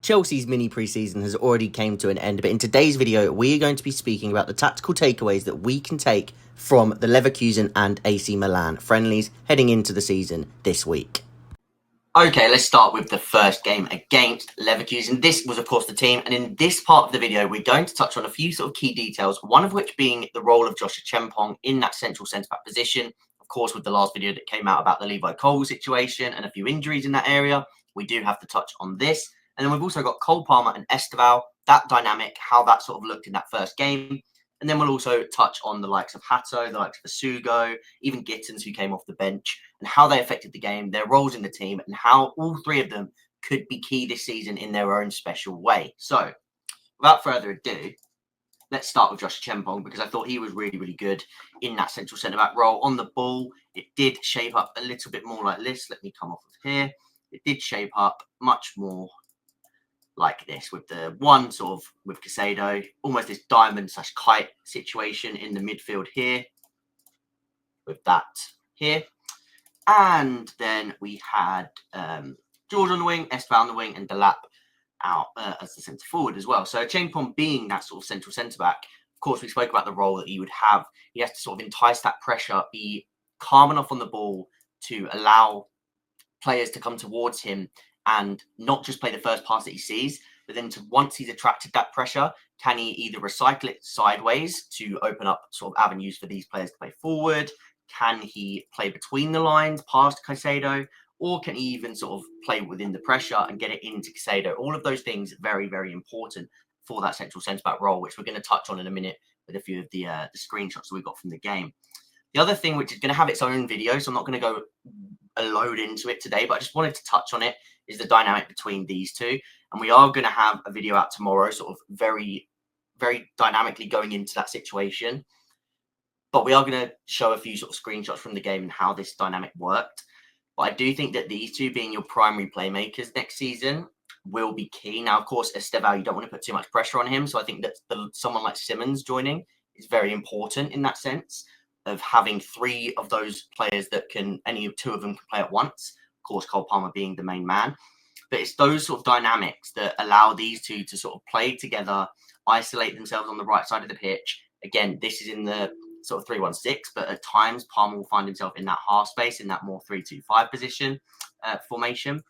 Chelsea's mini pre-season has already came to an end, but in today's video, we are going to be speaking about the tactical takeaways that we can take from the Leverkusen and AC Milan friendlies heading into the season this week. Okay, let's start with the first game against Leverkusen. This was, of course, the team, and in this part of the video, we're going to touch on a few sort of key details, one of which being the role of Josh Acheampong in that central centre-back position. Of course, with the last video that came out about the Levi situation and a few injuries in that area, we do have to touch on this. And then we've also got Cole Palmer and Estevao, that dynamic, how that sort of looked in that first game. And then we'll also touch on the likes of Hato, the likes of Asugo, even Gittins, who came off the bench, and how they affected the game, their roles in the team, and how all three of them could be key this season in their own special way. So, without further ado, let's start with Josh Acheampong, because I thought he was really, really good in that central centre-back role. On the ball, it did shape up a little bit more like this. Let me come off of here. It did shape up much more like this, with the one sort of with Caicedo, almost this diamond / kite situation in the midfield here, with that here. And then we had George on the wing, Estevao on the wing, and Delap out as the centre forward as well. So Acheampong being that sort of central centre back, of course, we spoke about the role that he would have. He has to sort of entice that pressure, be calm enough on the ball to allow players to come towards him and not just play the first pass that he sees, but then once he's attracted that pressure, can he either recycle it sideways to open up sort of avenues for these players to play forward? Can he play between the lines past Caicedo? Or can he even sort of play within the pressure and get it into Caicedo? All of those things very, very important for that central centre-back role, which we're going to touch on in a minute with a few of the screenshots that we got from the game. The other thing, which is going to have its own video, so I'm not going to go a load into it today, but I just wanted to touch on it, is the dynamic between these two. And we are going to have a video out tomorrow, sort of very, very dynamically going into that situation. But we are going to show a few sort of screenshots from the game and how this dynamic worked. But I do think that these two being your primary playmakers next season will be key. Now, of course, Estevao, you don't want to put too much pressure on him. So I think that someone like Simmons joining is very important in that sense, of having three of those players that can, any two of them can play at once. Of course, Cole Palmer being the main man. But it's those sort of dynamics that allow these two to sort of play together, isolate themselves on the right side of the pitch. Again, this is in the sort of 3-1-6, but at times Palmer will find himself in that half space, in that more 3-2-5 position formation,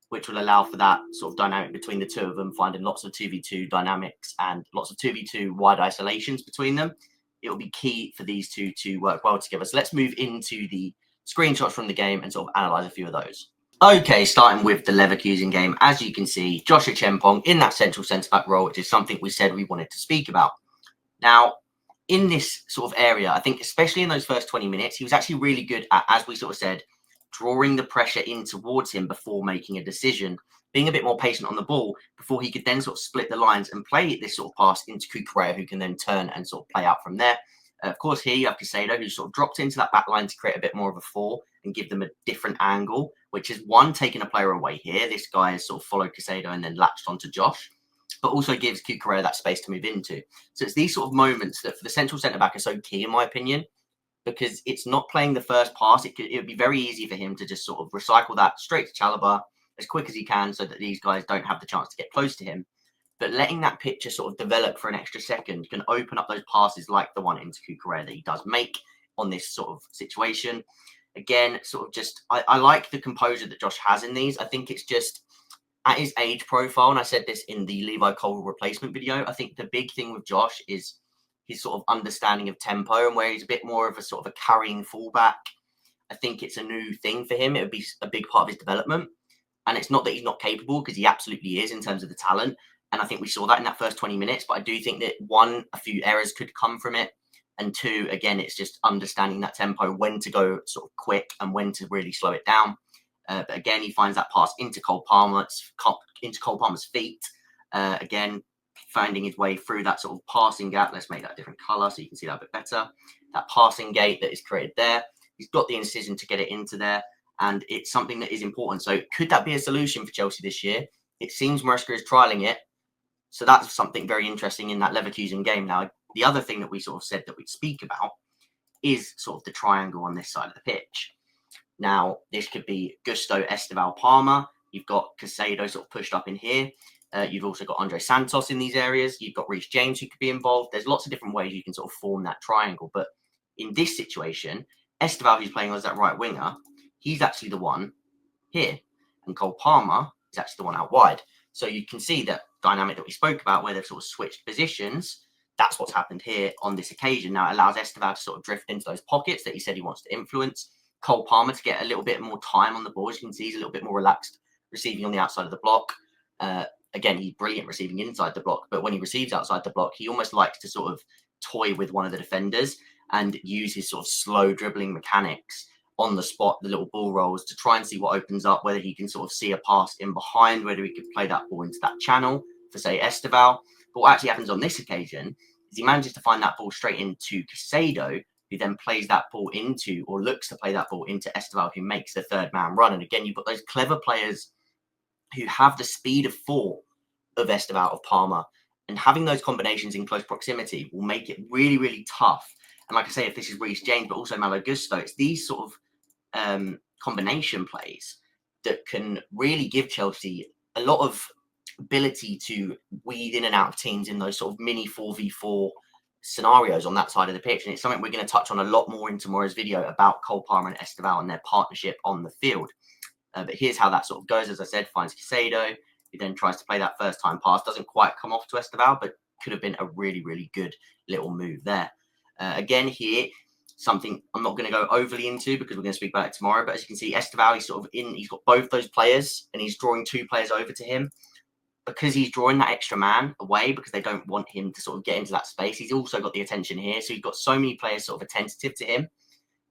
which will allow for that sort of dynamic between the two of them, finding lots of 2v2 dynamics and lots of 2v2 wide isolations between them. It will be key for these two to work well together. So let's move into the screenshots from the game and sort of analyze a few of those. Okay, starting with the Leverkusen game, as you can see, Josh Acheampong in that central centre-back role, which is something we said we wanted to speak about. Now, in this sort of area, I think especially in those first 20 minutes, he was actually really good at, as we sort of said, drawing the pressure in towards him before making a decision, being a bit more patient on the ball before he could then sort of split the lines and play this sort of pass into Cucurella, who can then turn and sort of play out from there. Of course, here you have Caicedo, who sort of dropped into that back line to create a bit more of a four and give them a different angle, which is one, taking a player away here. This guy has sort of followed Caicedo and then latched onto Josh, but also gives Cucurella that space to move into. So it's these sort of moments that for the central centre-back are so key, in my opinion, because it's not playing the first pass. It would be very easy for him to just sort of recycle that straight to Chalobah as quick as he can so that these guys don't have the chance to get close to him. But letting that picture sort of develop for an extra second can open up those passes like the one into Cucurella that he does make on this sort of situation. Again, sort of just, I like the composure that Josh has in these. I think it's just at his age profile, and I said this in the Levi Cole replacement video, I think the big thing with Josh is his sort of understanding of tempo, and where he's a bit more of a sort of a carrying fullback. I think it's a new thing for him. It would be a big part of his development. And it's not that he's not capable, because he absolutely is in terms of the talent. And I think we saw that in that first 20 minutes. But I do think that, one, a few errors could come from it. And two, again, it's just understanding that tempo, when to go sort of quick and when to really slow it down. But again, he finds that pass into Cole Palmer's feet. Again, finding his way through that sort of passing gap. Let's make that a different colour so you can see that a bit better. That passing gate that is created there. He's got the incision to get it into there. And it's something that is important. So could that be a solution for Chelsea this year? It seems Maresca is trialling it. So that's something very interesting in that Leverkusen game. Now, the other thing that we sort of said that we'd speak about is sort of the triangle on this side of the pitch. Now, this could be Gusto, Estevao, Palmer. You've got Caicedo sort of pushed up in here. You've also got Andre Santos in these areas. You've got Reece James who could be involved. There's lots of different ways you can sort of form that triangle. But in this situation, Estevao, who's playing as that right winger, he's actually the one here. And Cole Palmer is actually the one out wide. So you can see that dynamic that we spoke about where they've sort of switched positions. That's what's happened here on this occasion. Now it allows Estevao to sort of drift into those pockets that he said he wants to influence. Cole Palmer to get a little bit more time on the ball. As you can see, he's a little bit more relaxed receiving on the outside of the block. Again, he's brilliant receiving inside the block, but when he receives outside the block, he almost likes to sort of toy with one of the defenders and use his sort of slow dribbling mechanics on the spot, the little ball rolls, to try and see what opens up, whether he can sort of see a pass in behind, whether he could play that ball into that channel for, say, Estevao. But what actually happens on this occasion is he manages to find that ball straight into Caicedo, who then plays that ball into, or looks to play that ball into Estevao, who makes the third man run. And again, you've got those clever players who have the speed of thought of Estevao, of Palmer, and having those combinations in close proximity will make it really, really tough. And like I say, if this is Reece James, but also Malo Gusto, it's these sort of combination plays that can really give Chelsea a lot of ability to weed in and out of teams in those sort of mini 4v4 scenarios on that side of the pitch. And it's something we're going to touch on a lot more in tomorrow's video about Cole Palmer and Estevao and their partnership on the field. But here's how that sort of goes. As I said, finds Caicedo. He then tries to play that first time pass. Doesn't quite come off to Estevao, but could have been a really, really good little move there. Again, here, something I'm not going to go overly into because we're going to speak about it tomorrow. But as you can see, Estevao, he's sort of he's got both those players and he's drawing two players over to him. Because he's drawing that extra man away because they don't want him to sort of get into that space. He's also got the attention here. So you've got so many players sort of attentive to him.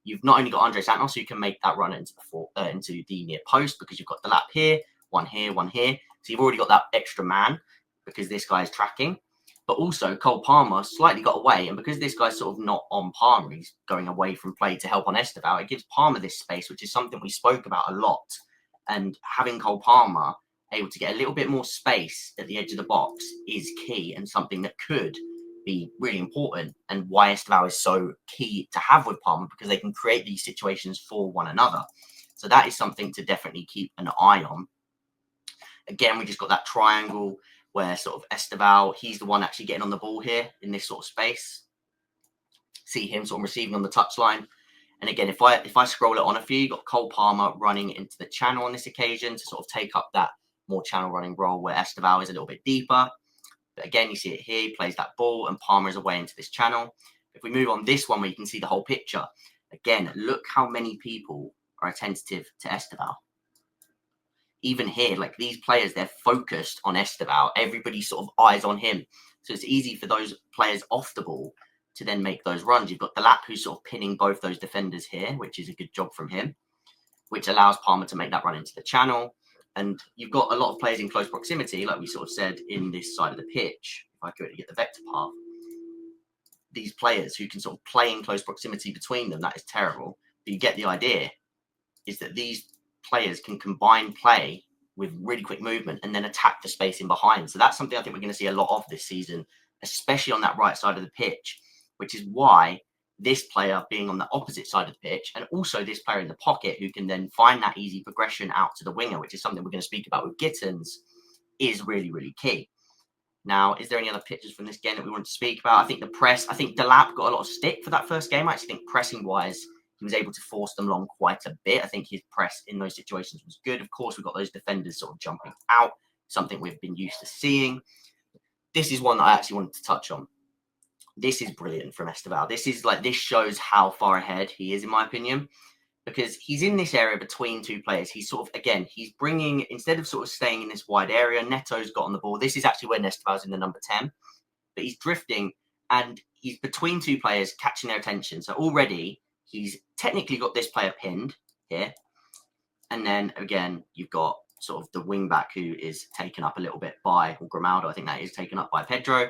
You've not only got Andre Santos, who can make that run into the near post because you've got the lap here, one here, one here. So you've already got that extra man because this guy is tracking. But also Cole Palmer slightly got away. And because this guy's sort of not on Palmer, he's going away from play to help on Estevao. It gives Palmer this space, which is something we spoke about a lot. And having Cole Palmer able to get a little bit more space at the edge of the box is key and something that could be really important, and why Estevao is so key to have with Palmer, because they can create these situations for one another. So that is something to definitely keep an eye on. Again, we just got that triangle where sort of Estevao, he's the one actually getting on the ball here in this sort of space. See him sort of receiving on the touchline. And again, if I scroll it on a few, you've got Cole Palmer running into the channel on this occasion to sort of take up that more channel running role where Estevao is a little bit deeper. But again, you see it here, he plays that ball and Palmer is away into this channel. If we move on this one where you can see the whole picture, again, look how many people are attentive to Estevao. Even here, like these players, they're focused on Estevao. Everybody's sort of eyes on him. So it's easy for those players off the ball to then make those runs. You've got the lap who's sort of pinning both those defenders here, which is a good job from him, which allows Palmer to make that run into the channel. And you've got a lot of players in close proximity, like we sort of said, in this side of the pitch. If I go to get the vector path, these players who can sort of play in close proximity between them, that is terrible. But you get the idea, is that these players can combine play with really quick movement and then attack the space in behind. So that's something I think we're going to see a lot of this season, especially on that right side of the pitch, which is why this player being on the opposite side of the pitch, and also this player in the pocket who can then find that easy progression out to the winger, which is something we're going to speak about with Gittins, is really, really key. Now, is there any other pictures from this game that we want to speak about? I think the press, I think Delap got a lot of stick for that first game. I actually think pressing-wise, he was able to force them along quite a bit. I think his press in those situations was good. Of course, we've got those defenders sort of jumping out, something we've been used to seeing. This is one that I actually wanted to touch on. This is brilliant from Estevao. This shows how far ahead he is, in my opinion, because he's in this area between two players. He's sort of, again, he's bringing, instead of sort of staying in this wide area, Neto's got on the ball. This is actually where Estevao's in the number 10, but he's drifting and he's between two players, catching their attention. So already he's technically got this player pinned here. And then again, you've got sort of the wing back who is taken up a little bit by, or Grimaldo, I think that is taken up by Pedro.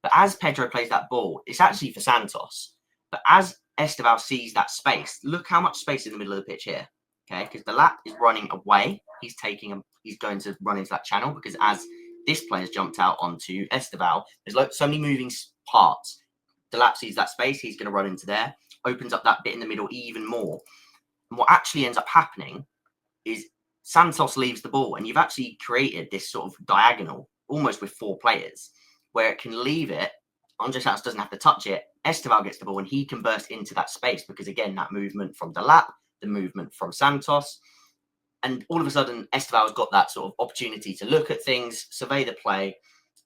But as Pedro plays that ball, it's actually for Santos. But as Estevao sees that space, look how much space in the middle of the pitch here. Okay, because the lap is running away. He's going to run into that channel because as this player's jumped out onto Estevao, there's so many moving parts. The lap sees that space, he's going to run into there, opens up that bit in the middle even more. And what actually ends up happening is Santos leaves the ball, and you've actually created this sort of diagonal almost with 4 players, where it can leave it. Andre Santos doesn't have to touch it. Estevao gets the ball and he can burst into that space because, again, that movement from Delap, the movement from Santos, and all of a sudden Estevao's got that sort of opportunity to look at things, survey the play,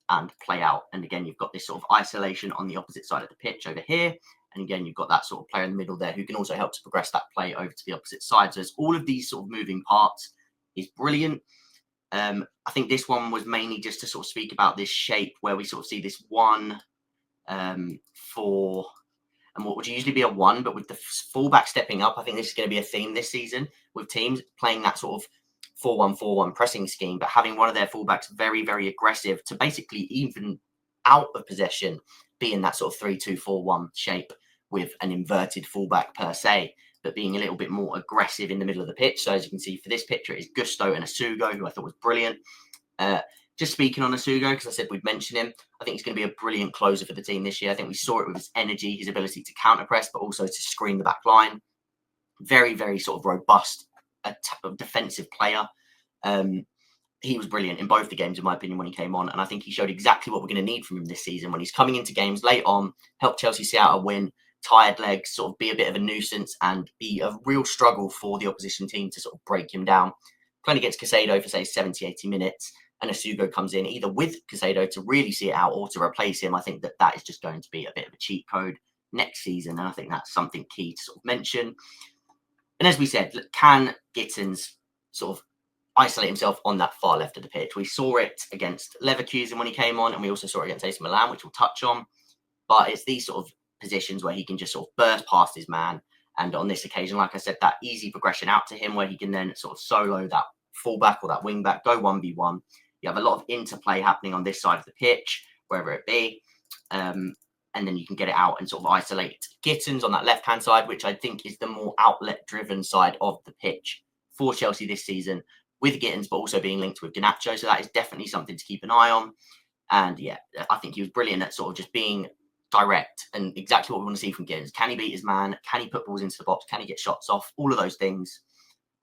and play out. And again, you've got this sort of isolation on the opposite side of the pitch over here. And again, you've got that sort of player in the middle there who can also help to progress that play over to the opposite side. So it's all of these sort of moving parts is brilliant. I think this one was mainly just to sort of speak about this shape where we sort of see this 1 4 and what would usually be a 1, but with the fullback stepping up. I think this is going to be a theme this season with teams playing that sort of 4-1-4-1 pressing scheme, but having one of their fullbacks very, very aggressive to basically even out of possession be in that sort of 3-2-4-1 shape with an inverted fullback per se, but being a little bit more aggressive in the middle of the pitch. So as you can see for this picture, it's Gusto and Asugo, who I thought was brilliant. Just speaking on Asugo, because I said we'd mention him, I think he's going to be a brilliant closer for the team this year. I think we saw it with his energy, his ability to counter press, but also to screen the back line. Very, very sort of robust defensive player. He was brilliant in both the games, in my opinion, when he came on. And I think he showed exactly what we're going to need from him this season when he's coming into games late on, help Chelsea see out a win, tired legs, sort of be a bit of a nuisance and be a real struggle for the opposition team to sort of break him down. Playing against Caicedo for, say, 70, 80 minutes, and Asugo comes in either with Caicedo to really see it out or to replace him. I think that is just going to be a bit of a cheat code next season. And I think that's something key to sort of mention. And as we said, can Gittins sort of isolate himself on that far left of the pitch? We saw it against Leverkusen when he came on, and we also saw it against AC Milan, which we'll touch on. But it's these sort of positions where he can just sort of burst past his man. And on this occasion, like I said, that easy progression out to him where he can then sort of solo that fullback or that wing back, go 1v1. You have a lot of interplay happening on this side of the pitch, wherever it be. And then you can get it out and sort of isolate Gittins on that left-hand side, which I think is the more outlet-driven side of the pitch for Chelsea this season, with Gittins, but also being linked with Garnacho. So that is definitely something to keep an eye on. And yeah, I think he was brilliant at sort of just being direct and exactly what we want to see from Gittins. Can he beat his man? Can he put balls into the box? Can he get shots off? All of those things.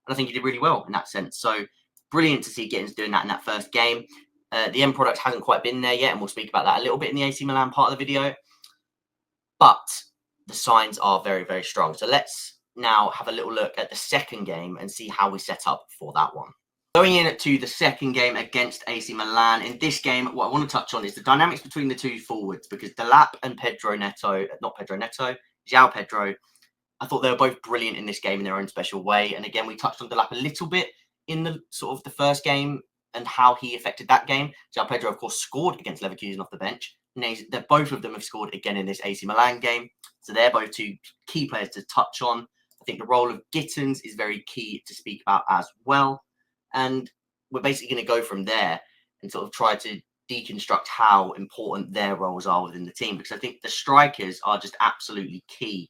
And I think he did really well in that sense. So brilliant to see Gittins doing that in that first game. The end product hasn't quite been there yet, and we'll speak about that a little bit in the AC Milan part of the video. But the signs are very, very strong. So let's now have a little look at the second game and see how we set up for that one. Going in to the second game against AC Milan. In this game, what I want to touch on is the dynamics between the two forwards, because Delap and João Pedro, I thought they were both brilliant in this game in their own special way. And again, we touched on Delap a little bit in the sort of the first game and how he affected that game. João Pedro, of course, scored against Leverkusen off the bench. Both of them have scored again in this AC Milan game. So they're both two key players to touch on. I think the role of Gittins is very key to speak about as well. And we're basically going to go from there and sort of try to deconstruct how important their roles are within the team, because I think the strikers are just absolutely key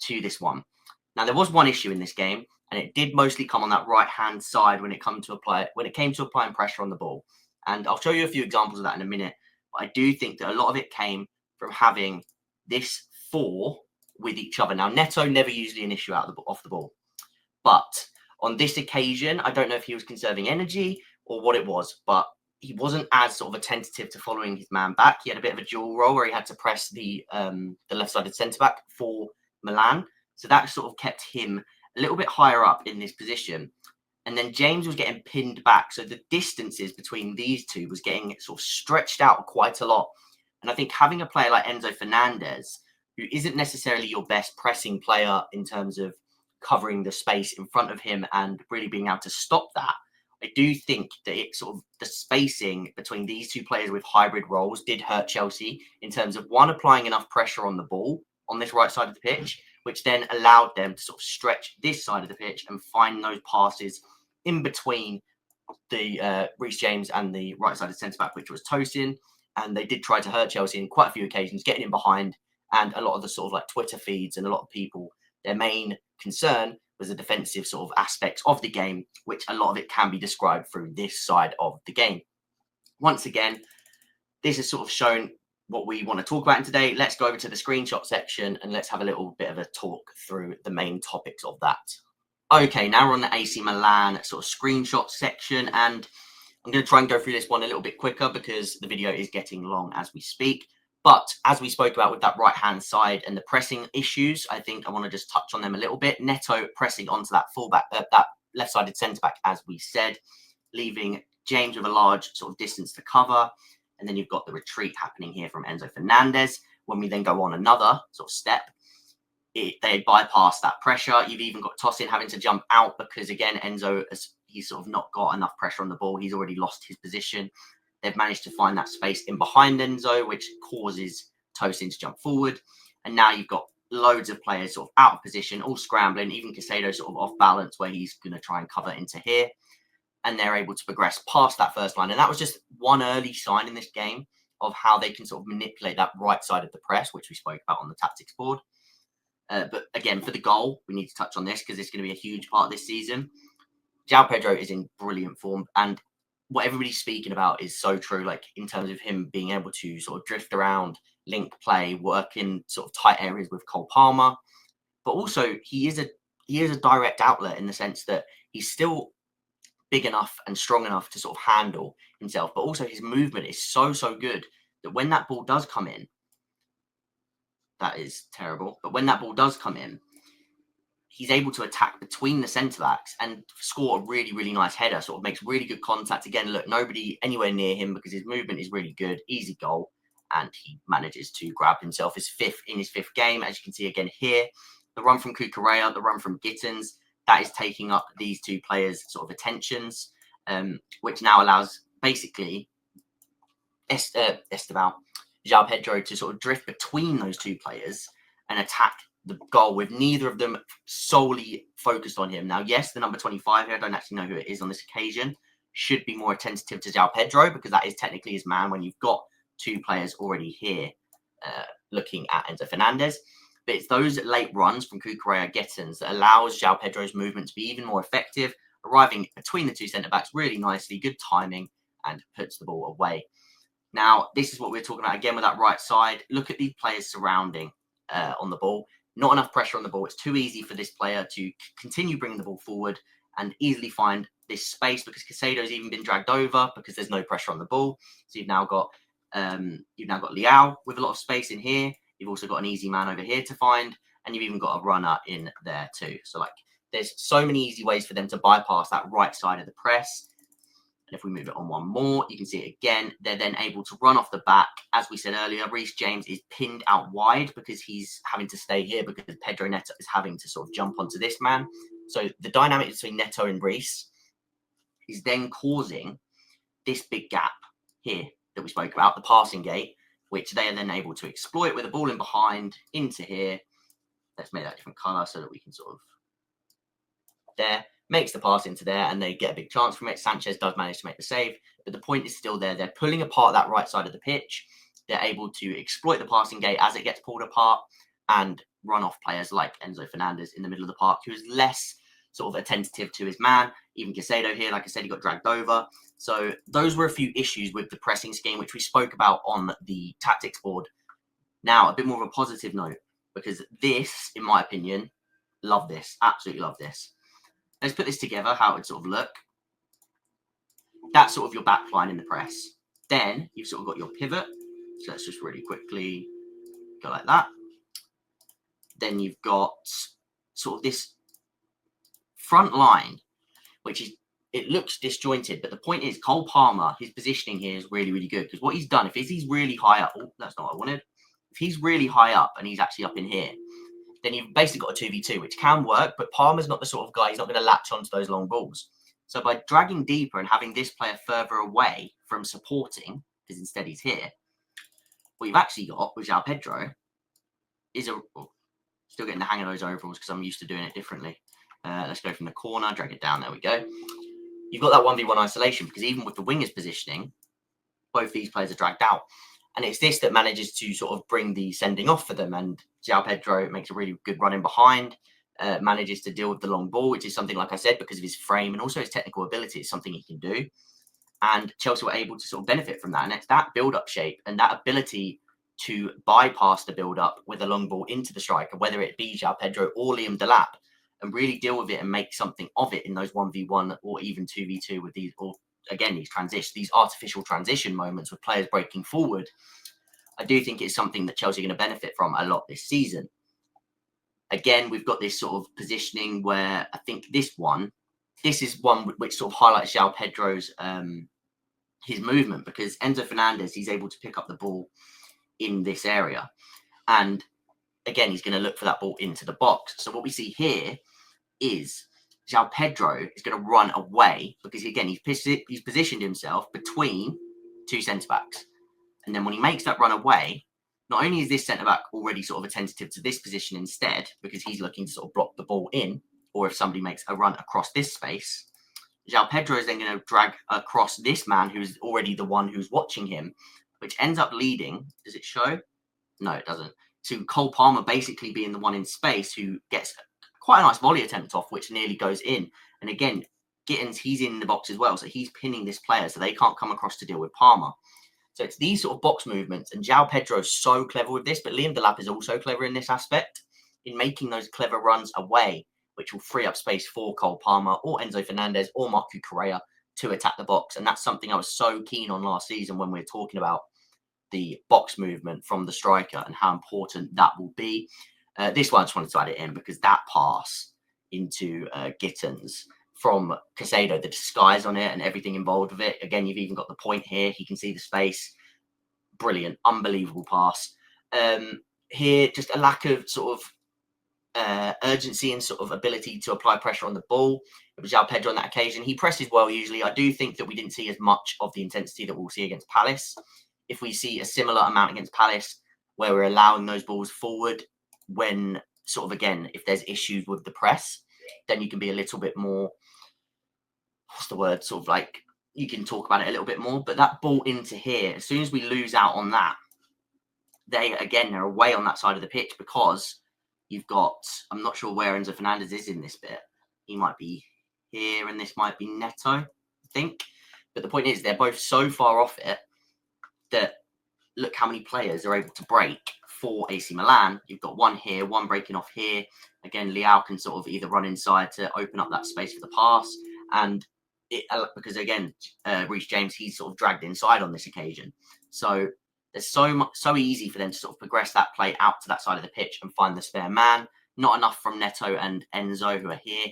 to this one. Now, there was one issue in this game, and it did mostly come on that right-hand side when it came to applying pressure on the ball. And I'll show you a few examples of that in a minute. But I do think that a lot of it came from having this 4 with each other. Now, Neto never usually an issue off the ball. But on this occasion, I don't know if he was conserving energy or what it was, but he wasn't as sort of attentive to following his man back. He had a bit of a dual role where he had to press the left-sided centre-back for Milan. So that sort of kept him a little bit higher up in this position. And then James was getting pinned back. So the distances between these two was getting sort of stretched out quite a lot. And I think having a player like Enzo Fernandez, who isn't necessarily your best pressing player in terms of covering the space in front of him and really being able to stop that, I do think that it sort of the spacing between these two players with hybrid roles did hurt Chelsea in terms of one, applying enough pressure on the ball on this right side of the pitch, which then allowed them to sort of stretch this side of the pitch and find those passes in between the Reece James and the right-sided centre-back, which was Tosin. And they did try to hurt Chelsea in quite a few occasions, getting in behind. And a lot of the sort of like Twitter feeds and a lot of people, their main concern was the defensive sort of aspects of the game, which a lot of it can be described through this side of the game. Once again, this has sort of shown what we want to talk about in today. Let's go over to the screenshot section and let's have a little bit of a talk through the main topics of that. Okay, now we're on the AC Milan sort of screenshot section, and I'm going to try and go through this one a little bit quicker because the video is getting long as we speak. But as we spoke about with that right-hand side and the pressing issues, I think I want to just touch on them a little bit. Neto pressing onto that fullback, that left-sided centre-back, as we said, leaving James with a large sort of distance to cover. And then you've got the retreat happening here from Enzo Fernandez. When we then go on another sort of step, they bypass that pressure. You've even got Tosin having to jump out because, again, Enzo, he's sort of not got enough pressure on the ball. He's already lost his position. They've managed to find that space in behind Enzo, which causes Tosin to jump forward. And now you've got loads of players sort of out of position, all scrambling, even Caicedo sort of off balance where he's going to try and cover into here. And they're able to progress past that first line. And that was just one early sign in this game of how they can sort of manipulate that right side of the press, which we spoke about on the tactics board. But again, for the goal, we need to touch on this because it's going to be a huge part of this season. João Pedro is in brilliant form, and what everybody's speaking about is so true, like in terms of him being able to sort of drift around, link play, work in sort of tight areas with Cole Palmer. But also he is a direct outlet in the sense that he's still big enough and strong enough to sort of handle himself, but also his movement is so good that when that ball does come in, that is terrible, but when that ball does come in, he's able to attack between the centre-backs and score a really nice header, sort of makes really good contact. Again, look, nobody anywhere near him because his movement is really good, easy goal, and he manages to grab himself his fifth game. As you can see again here, the run from Cucurella, the run from Gittins, that is taking up these two players' sort of attentions, which now allows basically Estevao, João Pedro to sort of drift between those two players and attack the goal with neither of them solely focused on him. Now, yes, the number 25 here, I don't actually know who it is on this occasion, should be more attentive to João Pedro because that is technically his man when you've got two players already here looking at Enzo Fernandez. But it's those late runs from Cucurella Gittins that allows João Pedro's movement to be even more effective, arriving between the two centre-backs really nicely, good timing, and puts the ball away. Now, this is what we're talking about again with that right side. Look at the players surrounding on the ball. Not enough pressure on the ball. It's too easy for this player to continue bringing the ball forward and easily find this space because Caicedo's even been dragged over because there's no pressure on the ball. So you've now got Leao with a lot of space in here. You've also got an easy man over here to find, and you've even got a runner in there too. So like, there's so many easy ways for them to bypass that right side of the press. And if we move it on one more, you can see it again. They're then able to run off the back. As we said earlier, Reece James is pinned out wide because he's having to stay here because Pedro Neto is having to sort of jump onto this man. So the dynamic between Neto and Reece is then causing this big gap here that we spoke about, the passing gate, which they are then able to exploit with the ball in behind into here. Let's make that different colour so that we can sort of there. Makes the pass into there and they get a big chance from it. Sanchez does manage to make the save, but the point is still there. They're pulling apart that right side of the pitch. They're able to exploit the passing gate as it gets pulled apart and run off players like Enzo Fernandez in the middle of the park, who is less sort of attentive to his man. Even Caicedo here, like I said, he got dragged over. So those were a few issues with the pressing scheme, which we spoke about on the tactics board. Now, a bit more of a positive note, because this, in my opinion, love this, absolutely love this. Let's put this together, how it would sort of look. That's sort of your back line in the press. Then you've sort of got your pivot. So let's just really quickly go like that. Then you've got sort of this front line, which is, it looks disjointed, but the point is Cole Palmer, his positioning here is really good because what he's done, if he's really high up, oh, that's not what I wanted. If he's really high up and he's actually up in here, then you've basically got a 2v2, which can work, but Palmer's not the sort of guy, he's not going to latch onto those long balls. So by dragging deeper and having this player further away from supporting, because instead he's here, what you've actually got with João Pedro is still getting the hang of those overalls because I'm used to doing it differently. Let's go from the corner, drag it down, there we go. You've got that 1v1 isolation because even with the wingers positioning, both these players are dragged out. And it's this that manages to sort of bring the sending off for them. And João Pedro makes a really good run in behind, manages to deal with the long ball, which is something, like I said, because of his frame and also his technical ability, it's something he can do. And Chelsea were able to sort of benefit from that. And it's that build-up shape and that ability to bypass the build-up with a long ball into the striker, whether it be João Pedro or Liam Delap, and really deal with it and make something of it in those 1v1 or even 2v2 with these, or again, these artificial transition moments with players breaking forward, I do think it's something that Chelsea are going to benefit from a lot this season. Again, we've got this sort of positioning where I think this is one which sort of highlights João Pedro's his movement, because Enzo Fernandez, he's able to pick up the ball in this area. And again, he's going to look for that ball into the box. So what we see here is João Pedro is going to run away because, again, he's positioned himself between two centre-backs. And then when he makes that run away, not only is this centre-back already sort of attentive to this position instead, because he's looking to sort of block the ball in, or if somebody makes a run across this space, João Pedro is then going to drag across this man who's already the one who's watching him, which ends up leading, does it show? No, it doesn't. To Cole Palmer basically being the one in space who gets quite a nice volley attempt off, which nearly goes in. And again, Gittins, he's in the box as well, so he's pinning this player, so they can't come across to deal with Palmer. So it's these sort of box movements, and João Pedro is so clever with this, but Liam Delap is also clever in this aspect, in making those clever runs away, which will free up space for Cole Palmer or Enzo Fernandez or Marco Correa to attack the box. And that's something I was so keen on last season when we were talking about the box movement from the striker and how important that will be. This one, I just wanted to add it in because that pass into Gittins from Caicedo, the disguise on it and everything involved with it. Again, you've even got the point here. He can see the space. Brilliant, unbelievable pass. Here, just a lack of sort of urgency and sort of ability to apply pressure on the ball. It was João Pedro on that occasion. He presses well usually. I do think that we didn't see as much of the intensity that we'll see against Palace. If we see a similar amount against Palace, where we're allowing those balls forward, when sort of, again, if there's issues with the press, then you can be a little bit more, what's the word, sort of like, you can talk about it a little bit more. But that ball into here, as soon as we lose out on that, they're away on that side of the pitch because you've got, I'm not sure where Enzo Fernandez is in this bit. He might be here and this might be Neto, I think. But the point is, they're both so far off it that look how many players are able to break for AC Milan. You've got one here, one breaking off here. Again, Leao can sort of either run inside to open up that space for the pass. And because, again, Reece James, he's sort of dragged inside on this occasion. So there's so easy for them to sort of progress that play out to that side of the pitch and find the spare man. Not enough from Neto and Enzo, who are here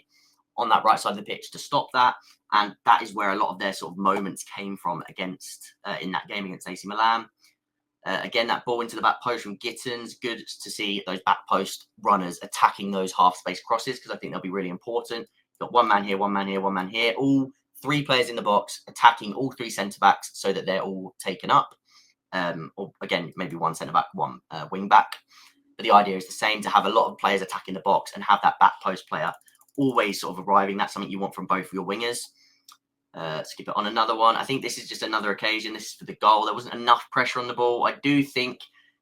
on that right side of the pitch, to stop that. And that is where a lot of their sort of moments came from against in that game against AC Milan. Again, that ball into the back post from Gittins. Good to see those back post runners attacking those half space crosses, because I think they'll be really important. Got one man here, one man here, one man here. All three players in the box attacking all three centre backs so that they're all taken up. Or again, maybe one centre back, one wing back. But the idea is the same, to have a lot of players attacking the box and have that back post player always sort of arriving. That's something you want from both of your wingers. Skip it on another one. I think this is just another occasion. This is for the goal. There wasn't enough pressure on the ball. I do think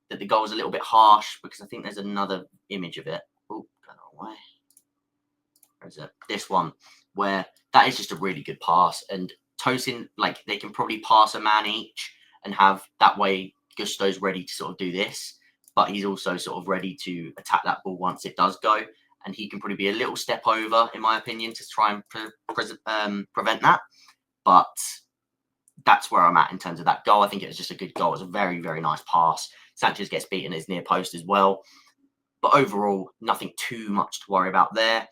that the goal was a little bit harsh, because I think there's another image of it. Oh, got the wrong way. Where is it? This one, where that is just a really good pass. And Tosin, like, they can probably pass a man each and have that way Gusto's ready to sort of do this. But he's also sort of ready to attack that ball once it does go. And he can probably be a little step over, in my opinion, to try and prevent that. But that's where I'm at in terms of that goal. I think it was just a good goal. It was a very, very nice pass. Sanchez gets beaten at his near post as well. But overall, nothing too much to worry about there.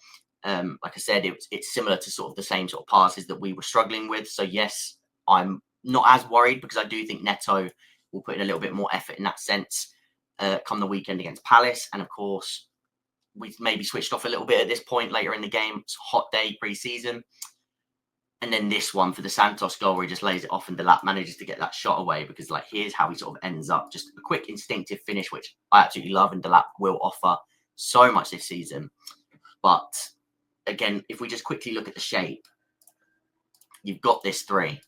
Like I said, it's similar to sort of the same sort of passes that we were struggling with. So yes, I'm not as worried, because I do think Neto will put in a little bit more effort in that sense come the weekend against Palace. And of course, we've maybe switched off a little bit at this point later in the game. It's a hot day pre-season. And then this one for the Santos goal, where he just lays it off and Delap manages to get that shot away, because like, here's how he sort of ends up. Just a quick instinctive finish, which I absolutely love, and Delap will offer so much this season. But again, if we just quickly look at the shape, you've got this three.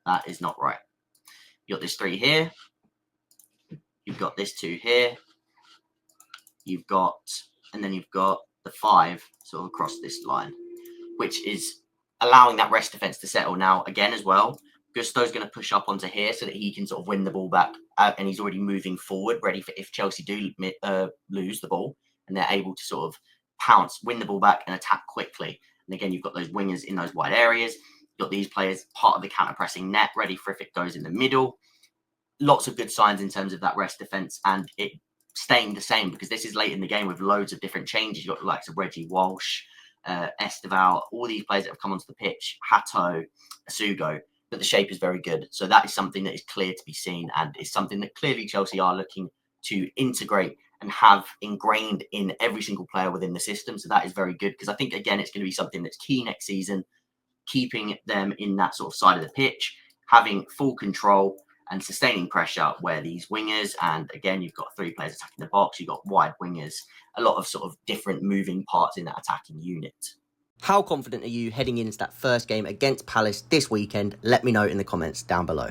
That is not right. You've got this three here. You've got this two here. You've got, and then you've got the five sort of across this line, which is allowing that rest defence to settle. Now, again, as well, Gusto's going to push up onto here so that he can sort of win the ball back, and he's already moving forward, ready for if Chelsea do lose the ball, and they're able to sort of pounce, win the ball back and attack quickly. And again, you've got those wingers in those wide areas. Got these players part of the counter-pressing net, ready for if it goes in the middle. Lots of good signs in terms of that rest defence, and it staying the same, because this is late in the game with loads of different changes. You've got the likes of Reggie Walsh, Estevao, all these players that have come onto the pitch, Hato, Asugo, but the shape is very good. So that is something that is clear to be seen, and is something that clearly Chelsea are looking to integrate and have ingrained in every single player within the system. So that is very good, because I think, again, it's going to be something that's key next season, keeping them in that sort of side of the pitch, having full control and sustaining pressure where these wingers, and again, you've got three players attacking the box, you've got wide wingers, a lot of sort of different moving parts in that attacking unit. How confident are you heading into that first game against Palace this weekend? Let me know in the comments down below.